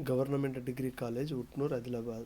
Government Degree College, Utnur, Adilabad.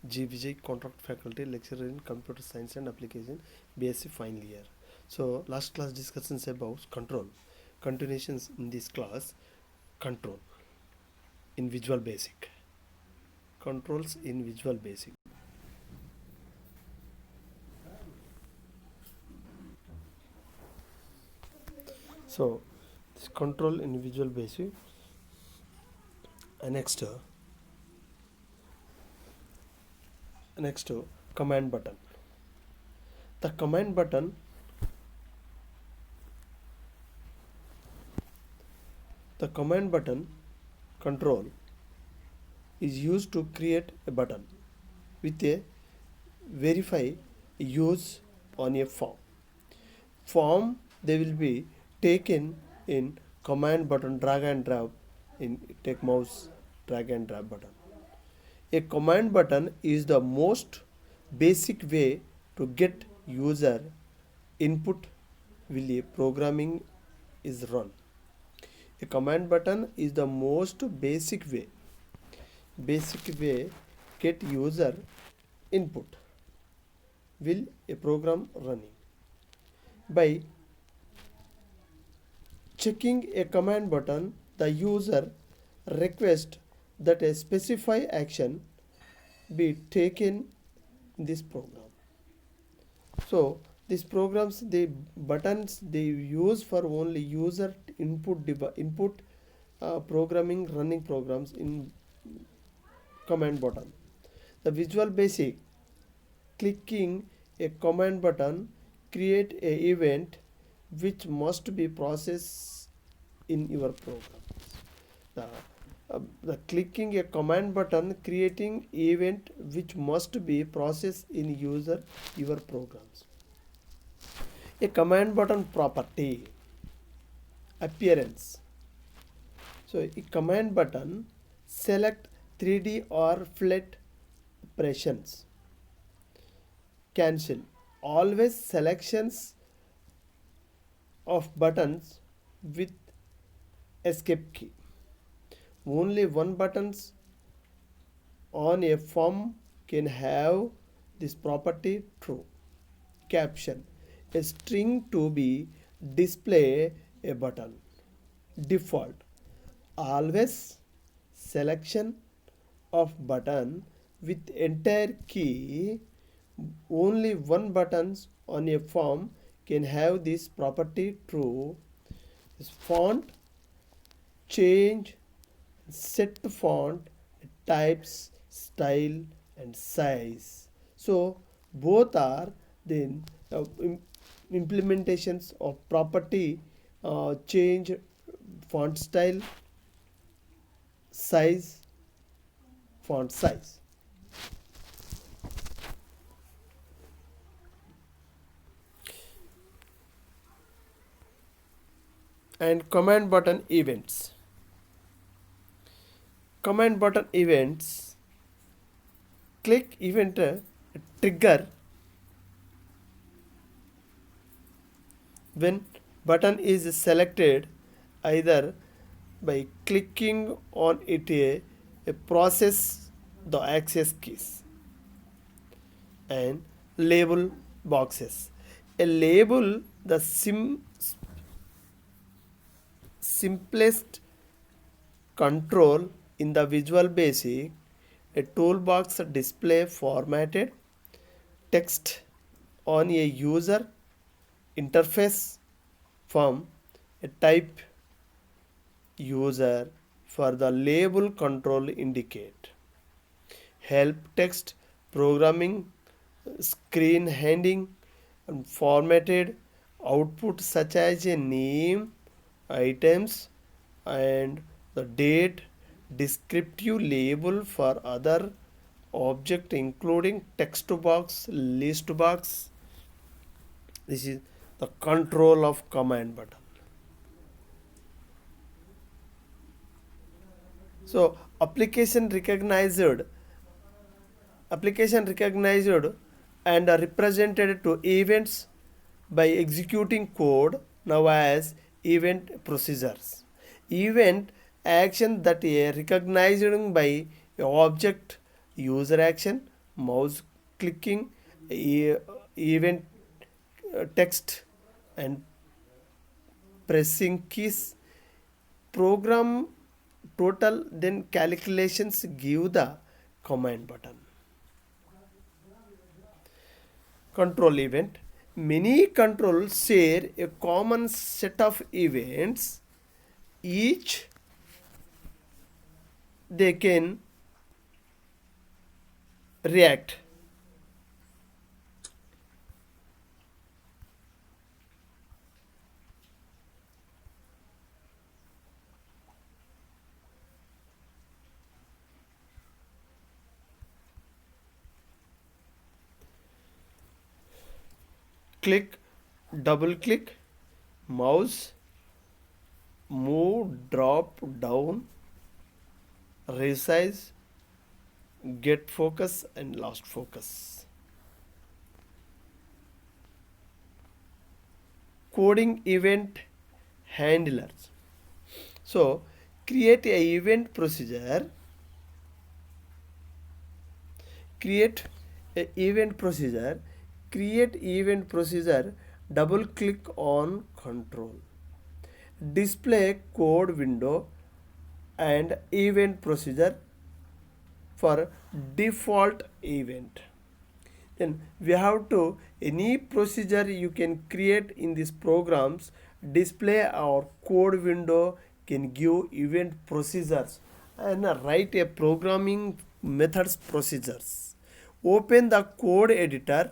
G. Vijay, contract faculty, lecturer in computer science and application, BSc final year. So, last class discussions about control. Continuations in this class, control in Visual Basic. Controls in Visual Basic. So, this control in Visual Basic. Next, command button. The command button control is used to create a button with a verify use on a form. They will be taken in command button, drag and drop in take mouse, drag and drop button. A command button is the most basic way to get user input while a programming is run. A command button is the most basic way get user input while a program running. By checking a command button, the user requests that a specified action be taken in this program. So these programs, the buttons they use for only user input programming running programs in command button. The Visual Basic, clicking a command button create a event which must be processed in your program. The clicking a command button creating event which must be processed in your programs. A command button property appearance. So a command button select 3D or flat operations. Cancel always selections of buttons with escape key. Only one buttons on a form can have this property true. Caption a string to be display a button. Default always selection of button with entire key. Only one buttons on a form can have this property true. This font change set font types, style and size. So both are the implementations of property change font style, size, font size. And command button events. Command button events, click event trigger when button is selected either by clicking on it a process the access keys. And label boxes, a label the simplest control in the Visual Basic. A toolbox display formatted text on a user interface from a type user for the label control indicate. Help text programming screen handing and formatted output such as a name, items and the date, descriptive label for other object including text box, list box. This is the control of command button. So application recognized and are represented to events by executing code now as event procedures. Event action that is recognized by object, user action, mouse clicking, event, text and pressing keys, program total, then calculations give the command button. Control event. Many controls share a common set of events. Each they can react. Click, double click, mouse, move, drop down, resize, get focus and lost focus. Coding event handlers. So create a event procedure. Create event procedure. Double click on control. Display code window and event procedure for default event. Then we have to, any procedure you can create in these programs, display our code window can give event procedures and write a programming methods procedures. Open the code editor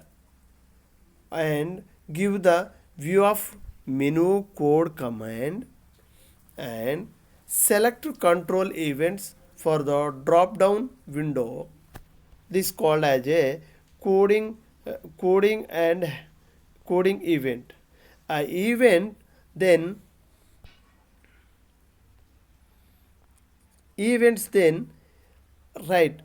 and give the view of menu code command and select control events for the drop down window. This called as a coding and coding event. A event then events then right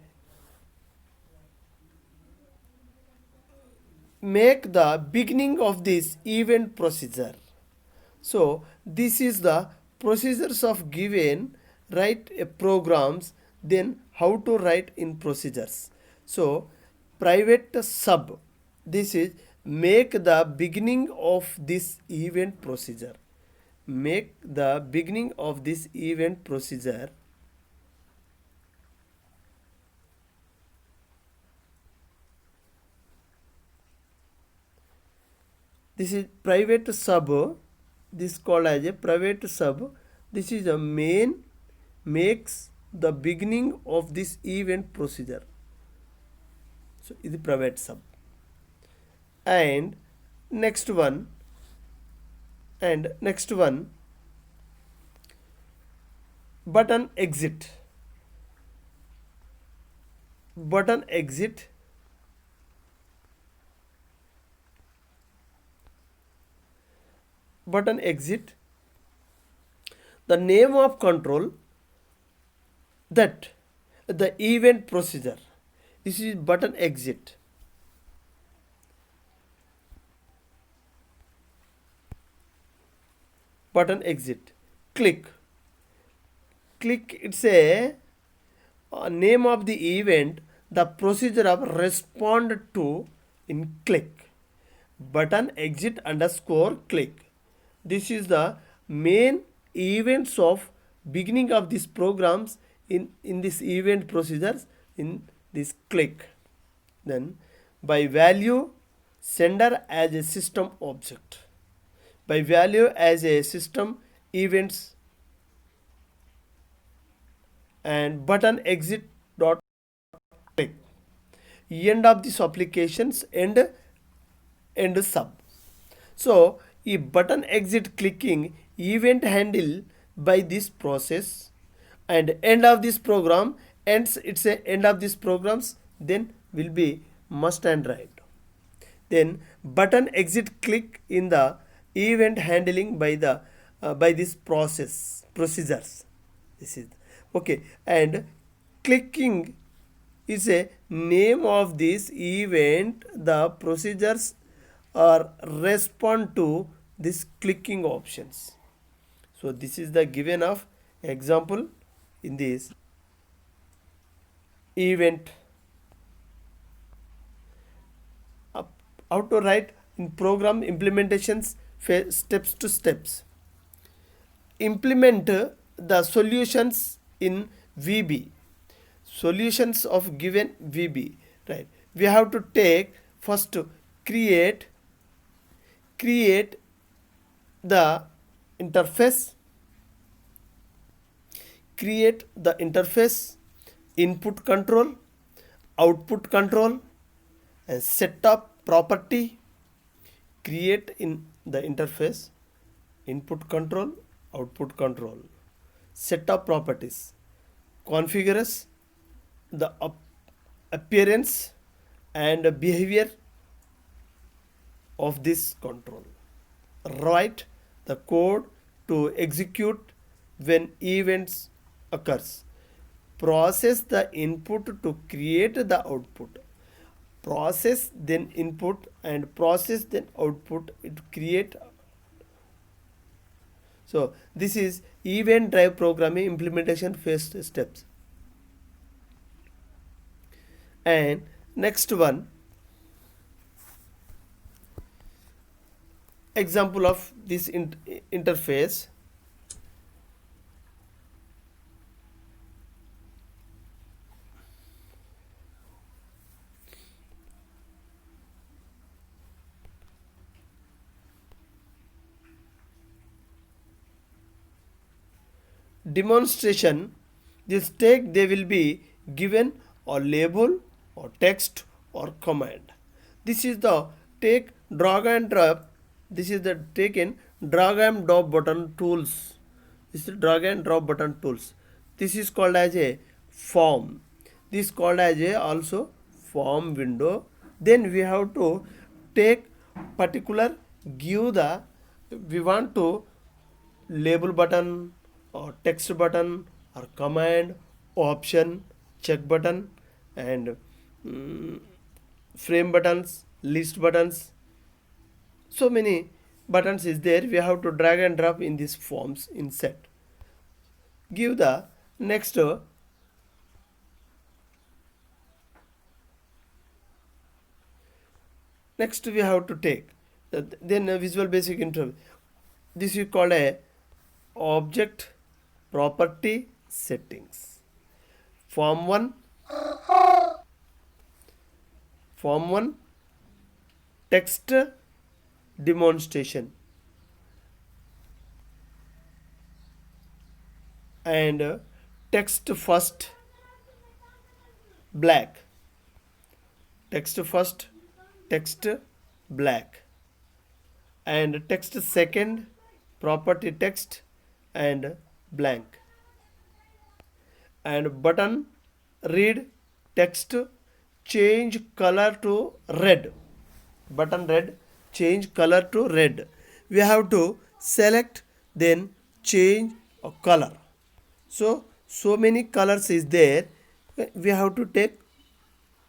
make the beginning of this event procedure. So this is the procedures of given write programs, then how to write in procedures. So private sub, this is make the beginning of this event procedure. Make the beginning of this event procedure. This is private sub. This called as a private sub. This is a main makes the beginning of this event procedure. So it is private sub. And next one button exit. Button exit. Button exit, the name of control, that the event procedure. This is button exit. Button exit. Click. It's a name of the event, the procedure of respond to in click. Button exit underscore click. This is the main events of beginning of these programs in this event procedures in this click. Then by value sender as a system object. By value as a system events and button exit dot click. End of this applications end sub. So if button exit clicking event handle by this process and end of this program ends, it's a end of this programs, then will be must and right. Then button exit click in the event handling by the by this procedures. This is okay, and clicking is a name of this event, the procedures or respond to this clicking options. So this is the given of example in this event. How to write in program implementations steps to steps. Implement the solutions in VB. Solutions of given VB, right? We have to take first to create the interface, input control, output control, and setup property. Create in the interface, input control, output control, setup properties, configures the appearance and behavior of this control. Write the code to execute when events occurs. Process the input to create the output. Process then input and process then output it create. So this is event drive programming implementation phase steps. And next one, example of this interface. Demonstration, this take they will be given or label or text or command. This is the take drag and drop. This is the take in drag and drop button tools. This is drag and drop button tools. This is called as a form. This is called as a also form window. Then we have to take particular give the we want to label button or text button or command option check button and frame buttons, list buttons. So many buttons is there. We have to drag and drop in these forms in set. Give the next we have to take then a Visual Basic interface. This is called a object property settings. Form 1 text demonstration and text first black, text black, and text second property text and blank, and button read text change color to red, button red change color to red. We have to select then change a color. So many colors is there, we have to take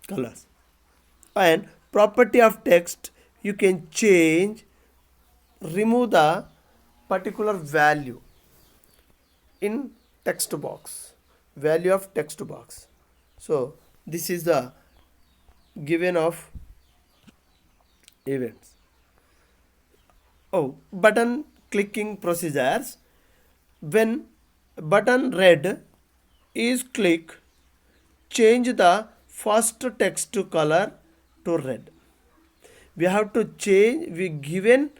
colors. And property of text, you can change, remove the particular value in text box, value of text box. So this is the given of events. Button clicking procedures. When button red is click, change the first text color to red. We have to change, we given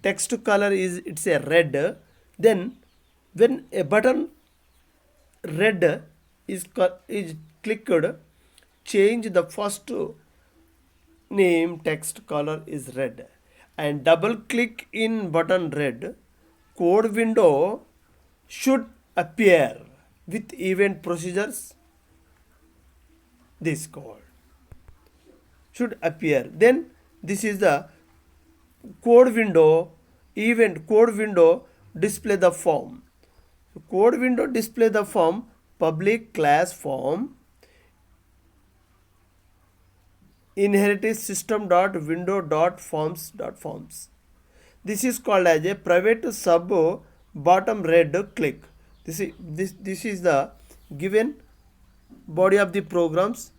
text color is it's a red. Then when a button red is clicked, change the first name text color is red, and double click in button red, code window should appear with event procedures. This code should appear. Then this is the code window, event code window display the form. Code window display the form, public class form inherited system.window.forms.forms. This is called as a private sub bottom red click. This is the given body of the programs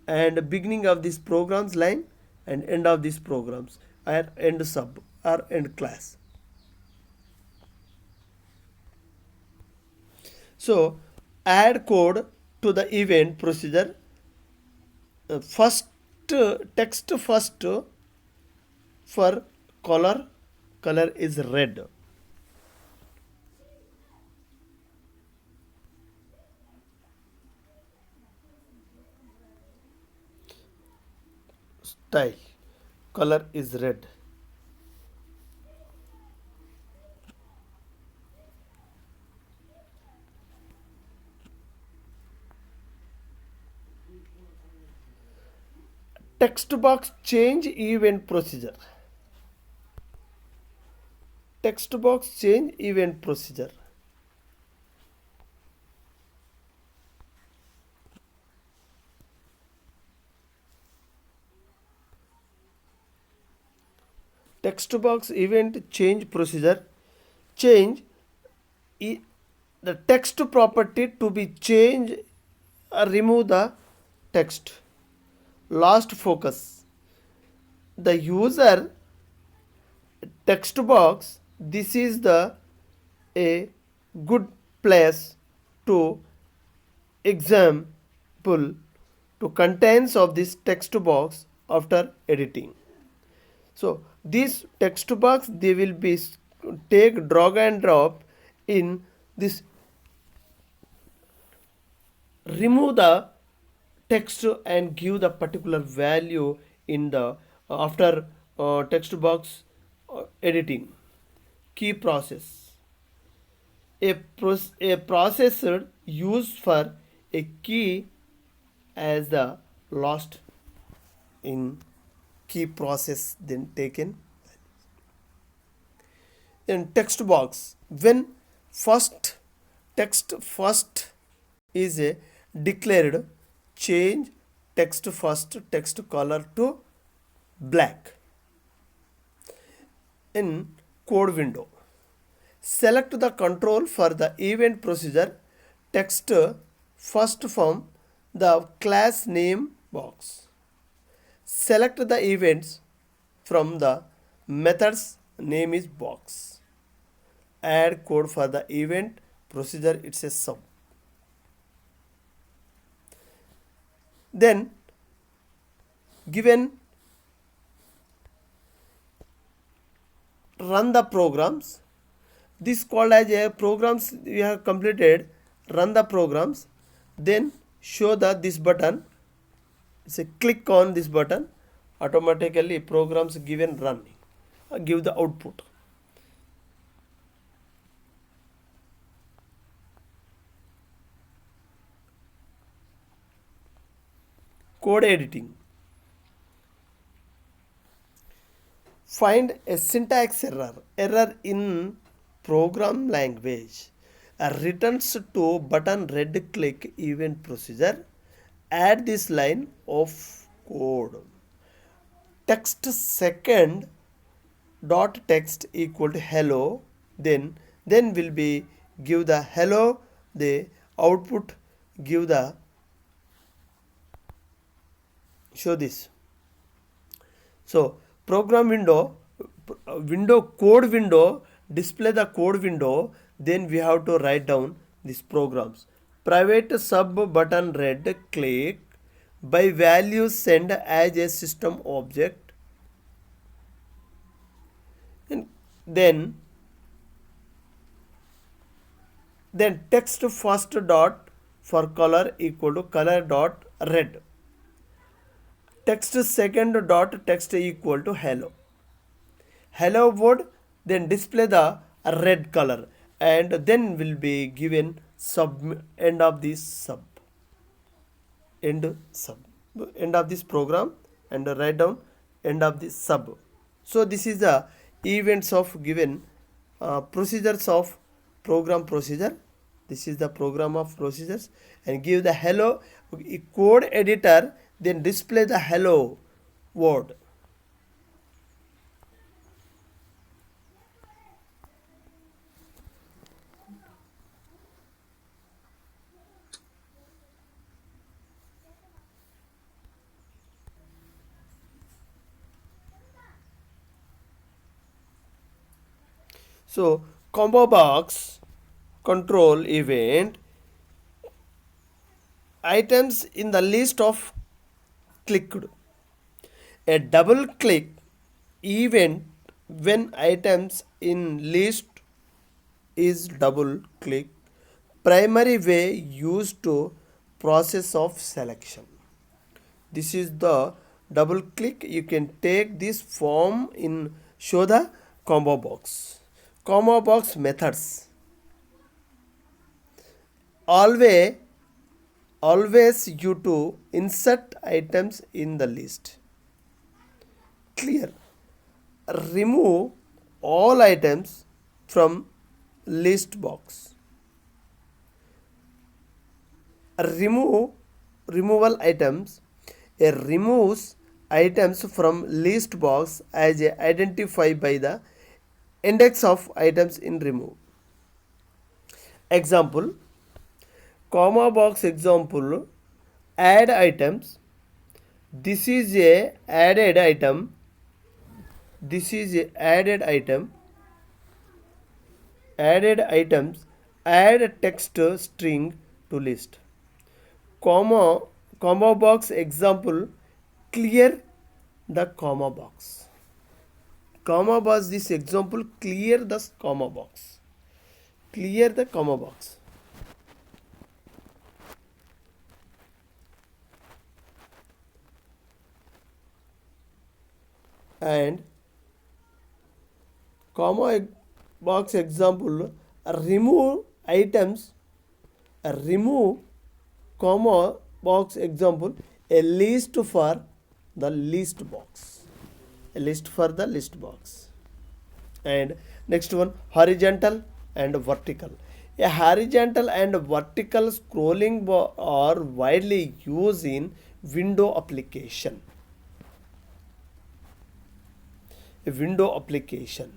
and beginning of this programs line and end of these programs or end sub or end class. So add code to the event procedure. First text first for color is red. Style color is red. Text box change event procedure. Text box change event procedure. Text box event change procedure. Change the text property to be changed remove the text. Last focus. The user text box, this is the a good place to example to contents of this text box after editing. So this text box they will be take drag and drop in this, remove the text and give the particular value in the after text box editing. Key process. A processor used for a key as the last in key process then taken. In text box, when text first is a declared, change text first text color to black. In code window, select the control for the event procedure text first from the class name box. Select the events from the methods name is box. Add code for the event procedure, it's a sub. Then given run the programs, this called as a programs we have completed, run the programs, then show the this button, say click on this button, automatically programs given running, give the output. Code editing. Find a syntax error in program language. Returns to button red click event procedure. Add this line of code. Text second dot text equal to hello, then will be give the hello, the output give the show this. So program window code window display the code window, then we have to write down these programs. Private sub button red click by value send as a system object, and then text first dot for color equal to color dot red, text second dot text equal to hello world, then display the red color, and then will be given sub end of this sub end of this program, and write down end of this sub. So this is the events of given procedures of program procedure. This is the program of procedures, and give the hello code editor, then display the hello word. So combo box control event items in the list of clicked. A double click event when items in list is double click primary way used to process of selection. This is the double click. You can take this form in show the combo box. Combo box methods. Always you to insert items in the list. Clear. Remove all items from list box. Removal items. It removes items from list box as identified by the index of items in remove. Example, comma box example, add items. This is a added item. This is a added item. Added items. Add text string to list. Comma box example, clear the comma box. Comma box, this example, clear the comma box. Clear the comma box. And comma box example, remove items. Remove comma box example, a list for the list box. A list for the list box. And next one, horizontal and vertical. A horizontal and vertical scrolling bar are widely used in window application. A window application.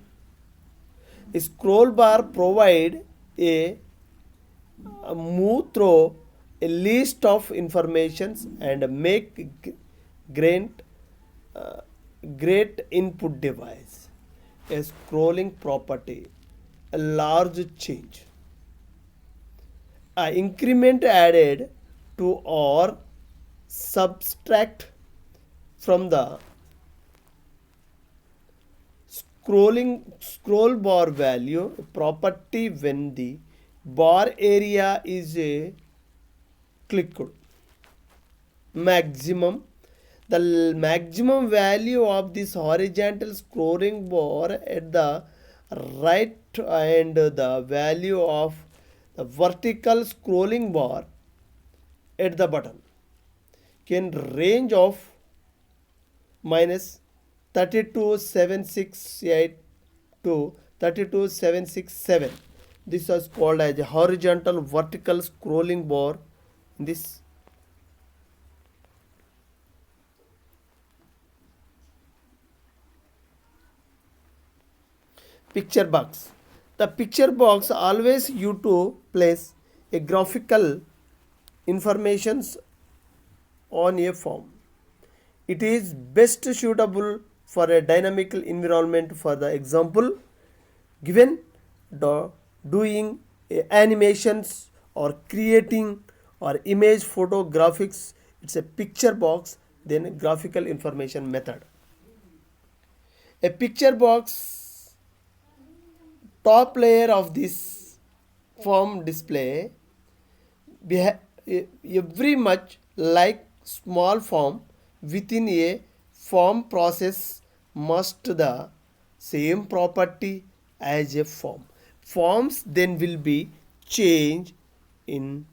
A scroll bar provide a move through a list of informations and make great input device. A scrolling property, a large change. A increment added to or subtract from the scroll bar value property when the bar area is a clicked. Maximum, the maximum value of this horizontal scrolling bar at the right and the value of the vertical scrolling bar at the bottom can range of minus 32768 to 32767. This is called as a horizontal vertical scrolling bar in this. Picture box. The picture box always you to place a graphical informations on a form. It is best suitable for a dynamical environment. For the example given, doing animations or creating or image photo graphics, it's a picture box, then a graphical information method. A picture box top layer of this form display every much like small form within a form process must the same property as a form. Forms then will be changed in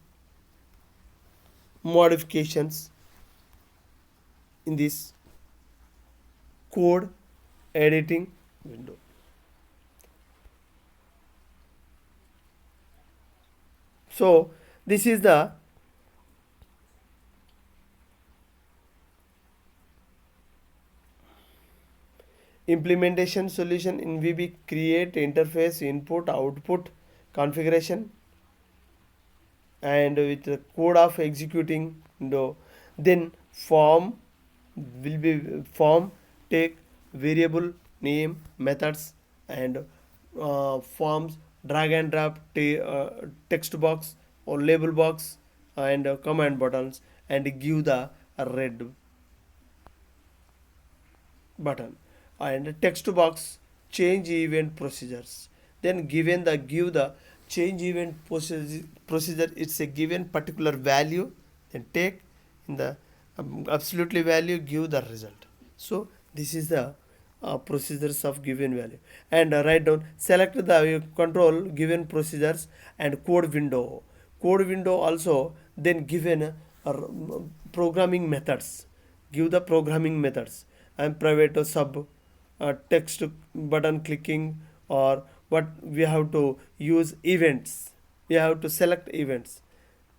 modifications in this code editing window. So this is the implementation solution in VB. Create interface, input, output, configuration, and with the code of executing window. Then form will be form, take variable name, methods, and forms, drag and drop text box or label box and command buttons, and give the red button, and text box change event procedures. Then given the give the change event procedure, it's a given particular value, then take in the absolutely value, give the result. So this is the procedures of given value. And write down, select the control given procedures and code window also. Then given programming methods, give the programming methods and private or sub text button clicking, or what we have to use events, we have to select events.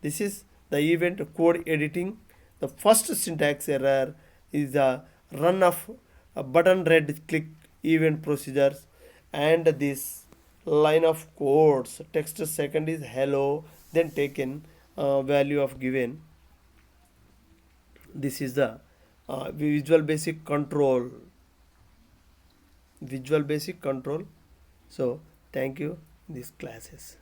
This is the event code editing. The first syntax error is the run of a button red click event procedures, and this line of codes text second is hello, then taken value of given. This is the visual basic control, visual basic control. So thank you, these classes.